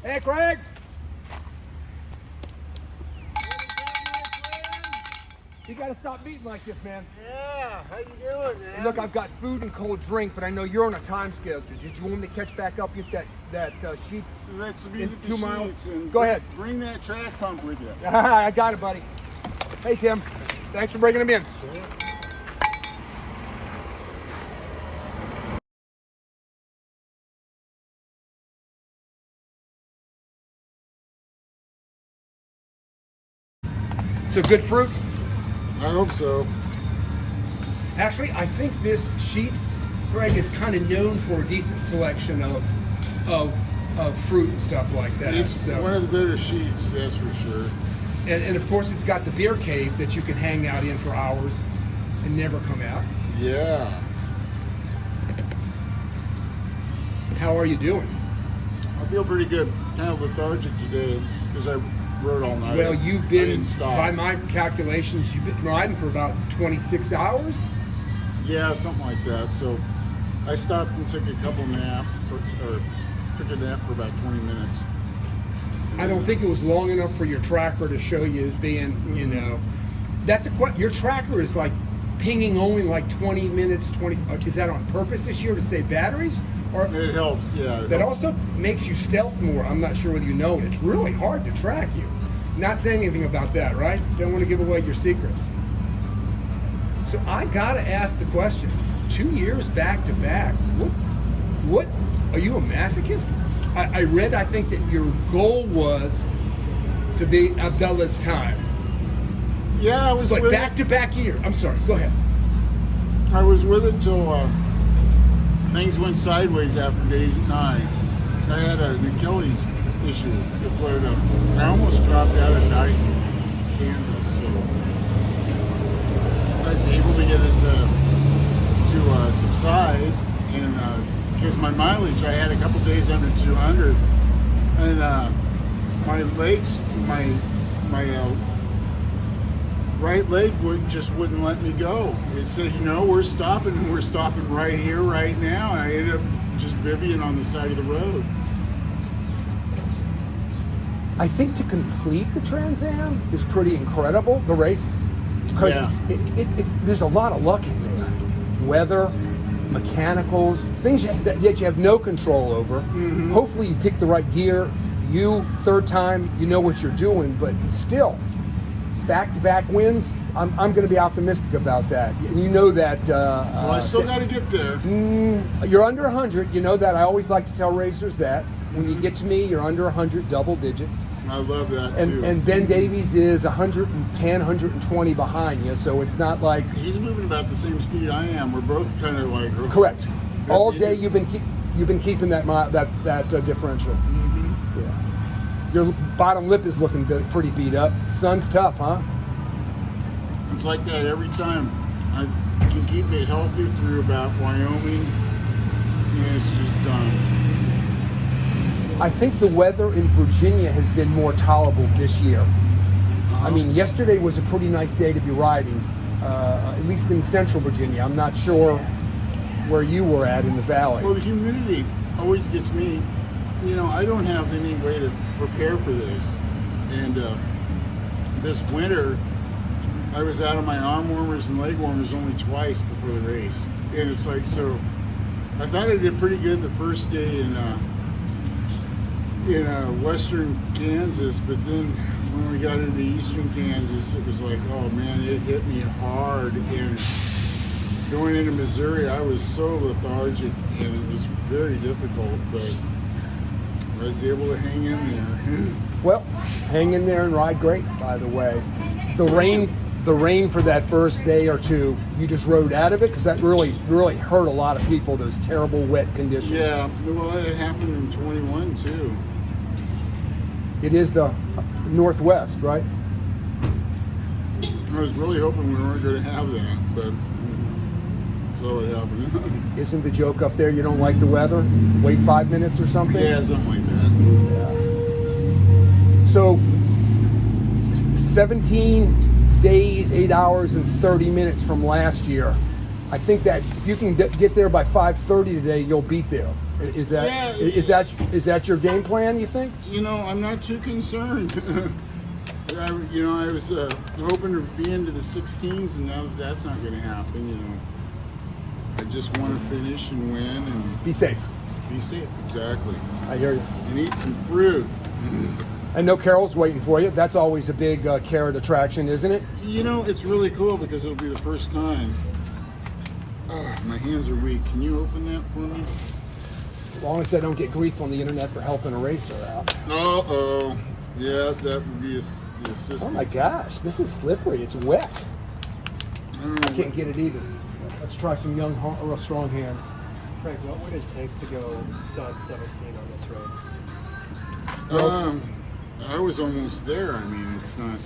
Hey, Kraig. You got to stop eating like this, man. Yeah, how you doing, man? And look, I've got food and cold drink, but I know you're on a time schedule. Did you want me to catch back up with that sheets? Let's meet in at the 2 sheets miles? and Go ahead. Bring that track pump with you. I got it, buddy. Hey, Tim. Thanks for bringing him in. Sure. So good fruit. I hope so. Actually, I think this sheets, Kraig, is kind of known for a decent selection of fruit and stuff like that. It's so, one of the better sheets, that's for sure. and of course, it's got the beer cave that you can hang out in for hours and never come out. Yeah. How are you doing? I feel pretty good. Kind of lethargic today because I rode all night. Well, you've I been, didn't stop. by my calculations, you've been riding for about 26 hours? Yeah, something like that. So I stopped and took a couple naps, or took a nap for about 20 minutes. I don't think it was long enough for your tracker to show you as being, you know, that's your tracker is like pinging only like 20 minutes, is that on purpose this year to save batteries? Or It helps, yeah. that also makes you stealth more. I'm not sure whether you know it. It's really hard to track you. Not saying anything about that, right? Don't want to give away your secrets. So I gotta ask the question, 2 years back to back, what are you a masochist? I read, I think that your goal was to be Abdullah's time. Yeah, I was But with back to back year. I'm sorry, go ahead. I was with it till things went sideways after day 9. I had an Achilles issue that flared up. I almost dropped out and died in Kansas, so I was able to get it to subside, and because my mileage, I had a couple days under 200, and my legs, my right leg wouldn't let me go. It said, you know, we're stopping right here, right now. And I ended up just bivvying on the side of the road. I think to complete the Trans Am is pretty incredible, the race, because it's there's a lot of luck in there. Weather, mechanicals, things that you have no control over. Mm-hmm. Hopefully you pick the right gear. Third time, you know what you're doing, but still, back-to-back wins, I'm going to be optimistic about that. And you know that... well, I still got to get there. You're under 100. You know that. I always like to tell racers that. When you get to me, you're under 100 double digits. I love that, too. And Ben Davies is 110, 120 behind you, so it's not like... He's moving about the same speed I am. We're both kind of like... Correct. All day you've been keeping that differential. Mm-hmm. Yeah. Your bottom lip is looking pretty beat up. Sun's tough, huh? It's like that every time. I can keep it healthy through about Wyoming, and it's just done. I think the weather in Virginia has been more tolerable this year. I mean, yesterday was a pretty nice day to be riding, at least in central Virginia. I'm not sure where you were at in the valley. Well, the humidity always gets me. You know, I don't have any way to prepare for this. And this winter, I was out of my arm warmers and leg warmers only twice before the race. And it's like, so I thought I did pretty good the first day in western Kansas, but then when we got into eastern Kansas, it was like, oh man, it hit me hard. And going into Missouri, I was so lethargic, and it was very difficult, but I was able to hang in there. Well, hang in there and ride great, by the way. The rain for that first day or two, you just rode out of it, because that really hurt a lot of people, those terrible wet conditions. Yeah, well, it happened in 21 too. It is the Northwest, right? I was really hoping we weren't going to have that, but so it happened. Isn't the joke up there you don't like the weather? Wait 5 minutes or something? Yeah, something like that. Yeah. So 17 days, 8 hours, and 30 minutes from last year. I think that if you can get there by 5:30 today, you'll beat there. Is that Yeah. is that your game plan, you think? You know, I'm not too concerned. I was hoping to be into the 16s, and now that's not going to happen. You know, I just want to finish and win and Be safe. be safe. Exactly. I hear you. And eat some fruit. I know Carol's waiting for you. That's always a big carrot attraction, isn't it? You know, it's really cool because it'll be the first time. My hands are weak. Can you open that for me? As long as I don't get grief on the internet for helping a racer out. Uh-oh. Yeah, that would be the assistant. Oh my gosh, this is slippery. It's wet. I don't know I can't get it even. Let's try some young, real strong hands. Craig, what would it take to go sub 17 on this race? I was almost there. I mean, it's not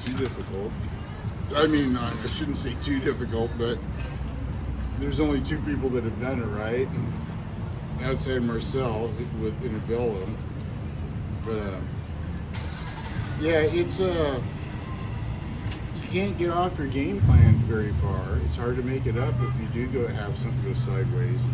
too difficult. I mean, I shouldn't say too difficult, but there's only 2 people that have done it, right? Outside Marcel in a villa. But yeah, it's you can't get off your game plan very far. It's hard to make it up if you do have something go sideways.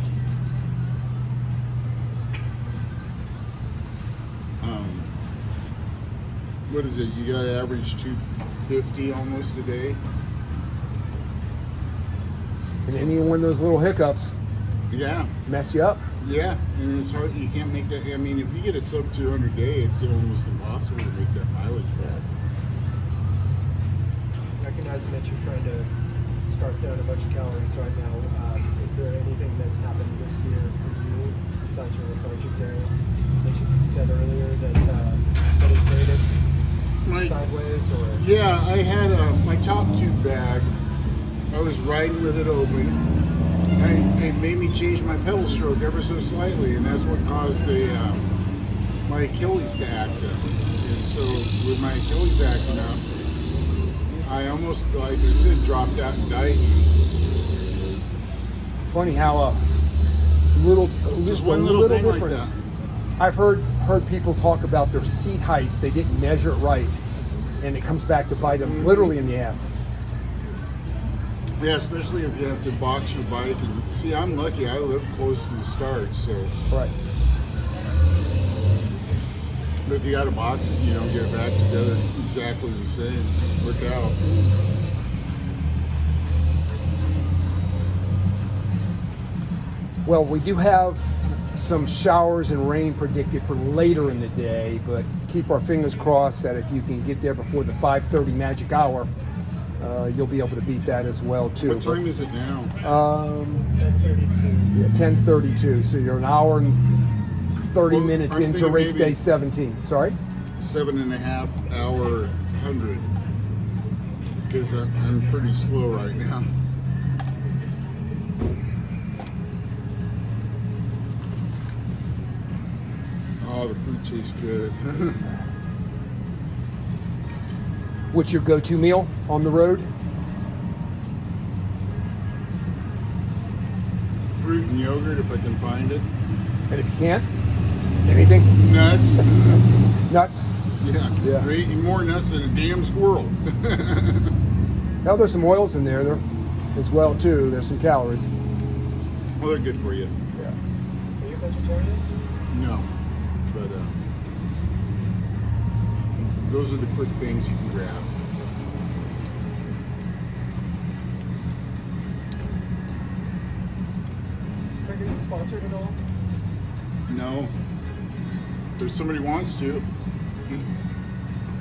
What is it? You got to average 250 almost a day. And any one of those little hiccups Yeah, mess you up. yeah, and it's hard. You can't make that. I mean, if you get a sub 200 day, it's almost impossible to make that mileage back. Recognizing that you're trying to scarf down a bunch of calories right now, is there anything that happened this year for you besides your lethargic day that you said earlier that has made it sideways? Or Yeah, I had my top tube bag. I was riding with it open. It made me change my pedal stroke ever so slightly, and that's what caused my Achilles to act up. And so with my Achilles acting up, I almost, like I said, dropped out and died. Funny how Just one little thing like different. that. I've heard people talk about their seat heights. They didn't measure it right, and it comes back to bite them literally in the ass. Yeah, especially if you have to box your bike. And see, I'm lucky. I live close to the start, so. Right. But if you got to box it, you know, get it back together exactly the same. Work out. Well, we do have some showers and rain predicted for later in the day, but keep our fingers crossed that if you can get there before the 5:30 magic hour, you'll be able to beat that as well too. What time is it now? 10:32. Yeah, 10:32. So you're an hour and 30 Well, minutes I'm into thinking race maybe- day 17. Sorry? 7.5 hour 100. Because I'm pretty slow right now. Oh, the fruit tastes good. What's your go-to meal on the road? Fruit and yogurt if I can find it. And if you can't, anything? Nuts. Nuts? Yeah. Yeah. They're eating more nuts than a damn squirrel. Now there's some oils in there as well too. There's some calories. Well, they're good for you. Yeah. Are you a vegetarian? No. But those are the quick things you can grab. Craig, are you sponsored at all? No. If somebody wants to.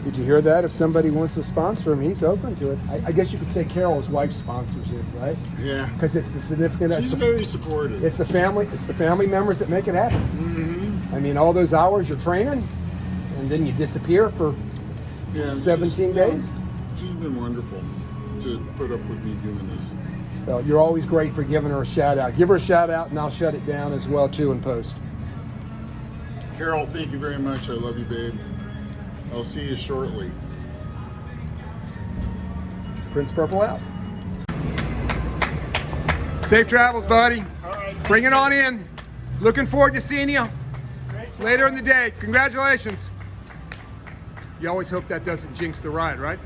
Did you hear that? If somebody wants to sponsor him, he's open to it. I guess you could say Carol's wife sponsors it, right? Yeah. Because it's the significant. She's very supportive. It's the family. It's the family members that make it happen. Mm-hmm. I mean, all those hours you're training, and then you disappear for Yeah, 17 days. She's been wonderful to put up with me doing this. Well, you're always great for giving her a shout out. Give her a shout out, and I'll shut it down as well too in post. Carol, thank you very much. I love you, babe. I'll see you shortly. Prince Purple out. Safe travels, buddy. All right. Bring it on in. Looking forward to seeing you later in the day. Congratulations. You always hope that doesn't jinx the ride, right?